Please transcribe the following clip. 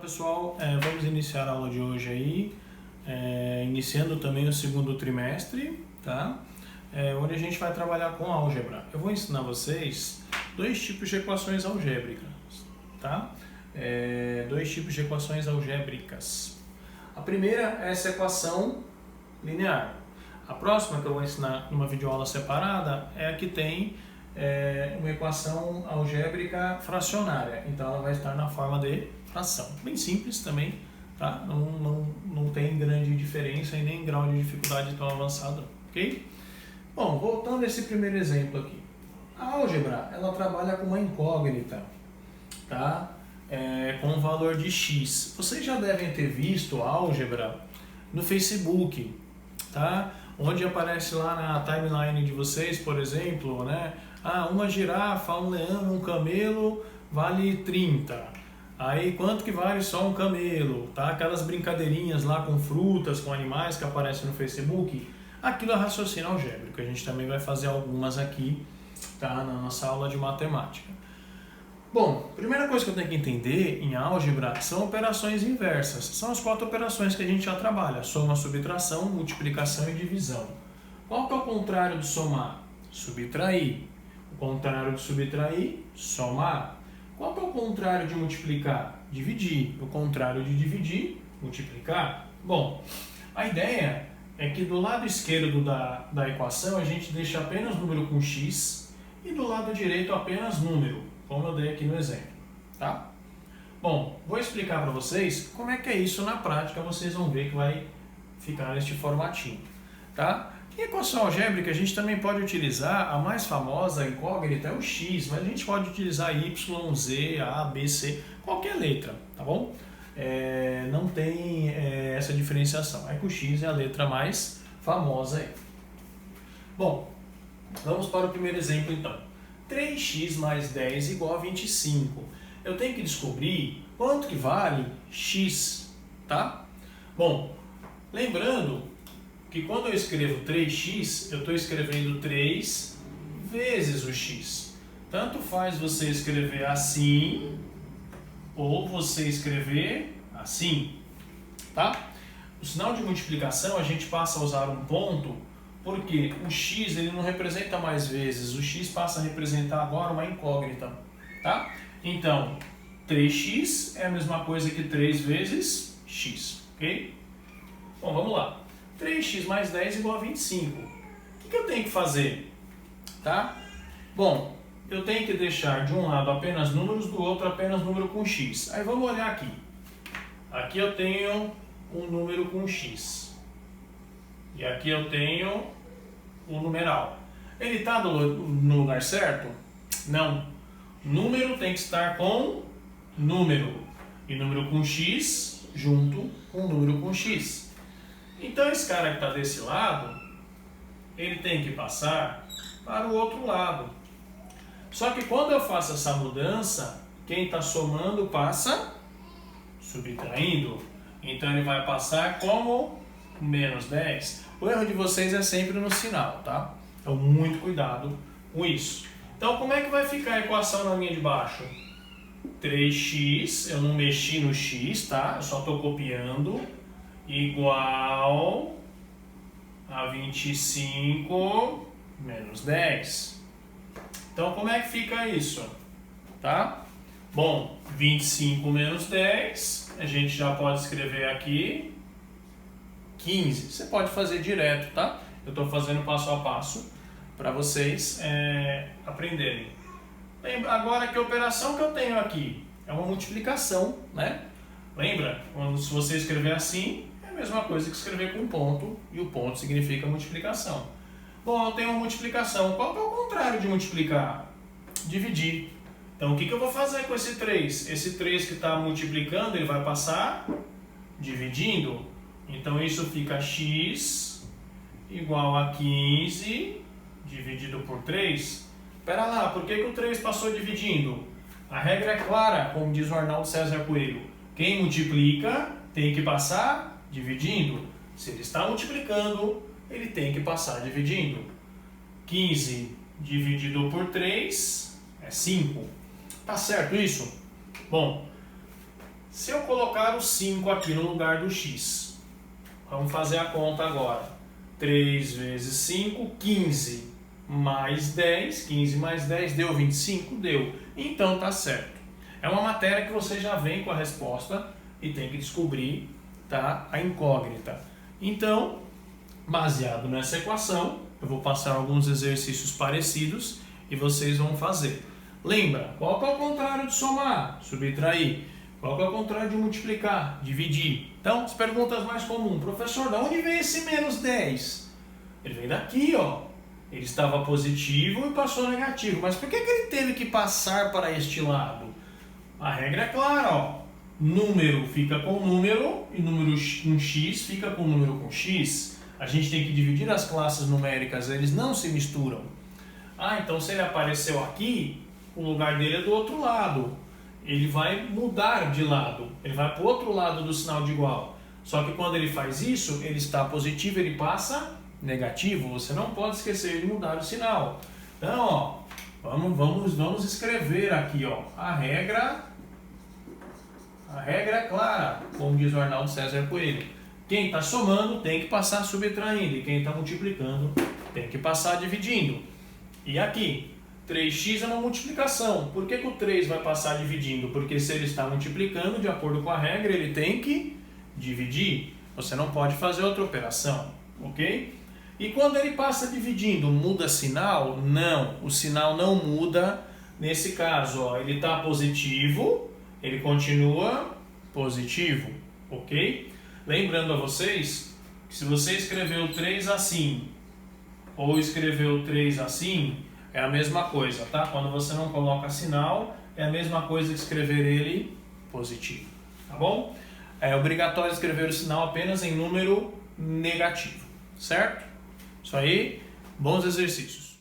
Pessoal, vamos iniciar a aula de hoje aí, iniciando também o segundo trimestre, tá? Onde a gente vai trabalhar com álgebra. Eu vou ensinar vocês dois tipos de equações algébricas, tá? Dois tipos de equações algébricas. A primeira é essa equação linear. A próxima que eu vou ensinar numa videoaula separada é a que tem uma equação algébrica fracionária. Então ela vai estar na forma de fração. Bem simples também, tá? Não tem grande diferença e nem grau de dificuldade tão avançado, ok? Bom, voltando a esse primeiro exemplo aqui. A álgebra, ela trabalha com uma incógnita, tá? Com um valor de x. Vocês já devem ter visto a álgebra no Facebook, tá? Onde aparece lá na timeline de vocês, por exemplo, né? Uma girafa, um leão, um camelo vale 30. Aí quanto que vale só um camelo, tá? Aquelas brincadeirinhas lá com frutas, com animais que aparecem no Facebook. Aquilo é raciocínio algébrico. A gente também vai fazer algumas aqui, tá? Na nossa aula de matemática. Bom, primeira coisa que eu tenho que entender em álgebra são operações inversas. São as 4 operações que a gente já trabalha: soma, subtração, multiplicação e divisão. Qual que é o contrário de somar? Subtrair. O contrário de subtrair, somar. Qual que é o contrário de multiplicar? Dividir. O contrário de dividir, multiplicar. Bom, a ideia é que do lado esquerdo da equação a gente deixa apenas número com x e do lado direito apenas número, como eu dei aqui no exemplo, tá? Bom, vou explicar para vocês como é que é isso na prática, vocês vão ver que vai ficar neste formatinho, tá? Em equação algébrica a gente também pode utilizar, a mais famosa, a incógnita, é o x, mas a gente pode utilizar y, z, a, b, c, qualquer letra, tá bom? Não tem essa diferenciação, é que o x é a letra mais famosa aí. Bom, vamos para o primeiro exemplo então. 3x mais 10 igual a 25. Eu tenho que descobrir quanto que vale x, tá? Bom, lembrando que quando eu escrevo 3x, eu estou escrevendo 3 vezes o x. Tanto faz você escrever assim, ou você escrever assim, tá? O sinal de multiplicação a gente passa a usar um ponto, porque o x ele não representa mais vezes, o x passa a representar agora uma incógnita, tá? Então, 3x é a mesma coisa que 3 vezes x, ok? Bom, vamos lá. 3x mais 10 igual a 25. O que eu tenho que fazer? Tá? Bom, eu tenho que deixar de um lado apenas números, do outro apenas número com x. Aí vamos olhar aqui. Aqui eu tenho um número com x. E aqui eu tenho um numeral. Ele está no lugar certo? Não. Número tem que estar com número. E número com x junto com número com x. Então esse cara que está desse lado, ele tem que passar para o outro lado. Só que quando eu faço essa mudança, quem está somando passa subtraindo. Então ele vai passar como menos 10. O erro de vocês é sempre no sinal, tá? Então muito cuidado com isso. Então como é que vai ficar a equação na linha de baixo? 3x, eu não mexi no x, tá? Eu só estou copiando. Igual a 25 menos 10. Então, como é que fica isso? Tá? Bom, 25 menos 10, a gente já pode escrever aqui 15. Você pode fazer direto, tá? Eu estou fazendo passo a passo para vocês aprenderem. Agora, que operação que eu tenho aqui? É uma multiplicação, né? Lembra? Se você escrever assim, é a mesma coisa que escrever com ponto, e o ponto significa multiplicação. Bom, eu tenho uma multiplicação. Qual que é o contrário de multiplicar? Dividir. Então, o que eu vou fazer com esse 3? Esse 3 que está multiplicando, ele vai passar dividindo. Então, isso fica x igual a 15 dividido por 3. Espera lá, por que o 3 passou dividindo? A regra é clara, como diz o Arnaldo César Coelho. Quem multiplica tem que passar dividindo. Se ele está multiplicando, ele tem que passar dividindo. 15 dividido por 3 é 5. Tá certo isso? Bom, Se eu colocar o 5 aqui no lugar do x, vamos fazer a conta agora. 3 vezes 5, 15 mais 10, 15 mais 10 deu 25? Deu. Então tá certo. É uma matéria que você já vem com a resposta e tem que descobrir, tá, a incógnita. Então, baseado nessa equação, eu vou passar alguns exercícios parecidos e vocês vão fazer. Lembra, qual que é o contrário de somar? Subtrair. Qual que é o contrário de multiplicar? Dividir. Então, as perguntas mais comuns. Professor, de onde vem esse menos 10? Ele vem daqui, ó. Ele estava positivo e passou negativo. Mas por que ele teve que passar para este lado? A regra é clara, ó. Número fica com número e número com x fica com número com x. A gente tem que dividir as classes numéricas, eles não se misturam. Ah, então se ele apareceu aqui, o lugar dele é do outro lado. Ele vai mudar de lado, ele vai para o outro lado do sinal de igual. Só que quando ele faz isso, ele está positivo, ele passa negativo. Você não pode esquecer de mudar o sinal. Então, ó, vamos escrever aqui, ó, a regra é clara, como diz o Arnaldo César Coelho. Quem está somando tem que passar subtraindo, e quem está multiplicando tem que passar dividindo. E aqui, 3x é uma multiplicação. Por que o 3 vai passar dividindo? Porque se ele está multiplicando, de acordo com a regra, ele tem que dividir. Você não pode fazer outra operação, ok? E quando ele passa dividindo, muda sinal? Não, o sinal não muda. Nesse caso, ó, ele está positivo, ele continua positivo, ok? Lembrando a vocês que se você escreveu 3 assim ou escreveu 3 assim, é a mesma coisa, tá? Quando você não coloca sinal, é a mesma coisa que escrever ele positivo, tá bom? É obrigatório escrever o sinal apenas em número negativo, certo? Isso aí, bons exercícios.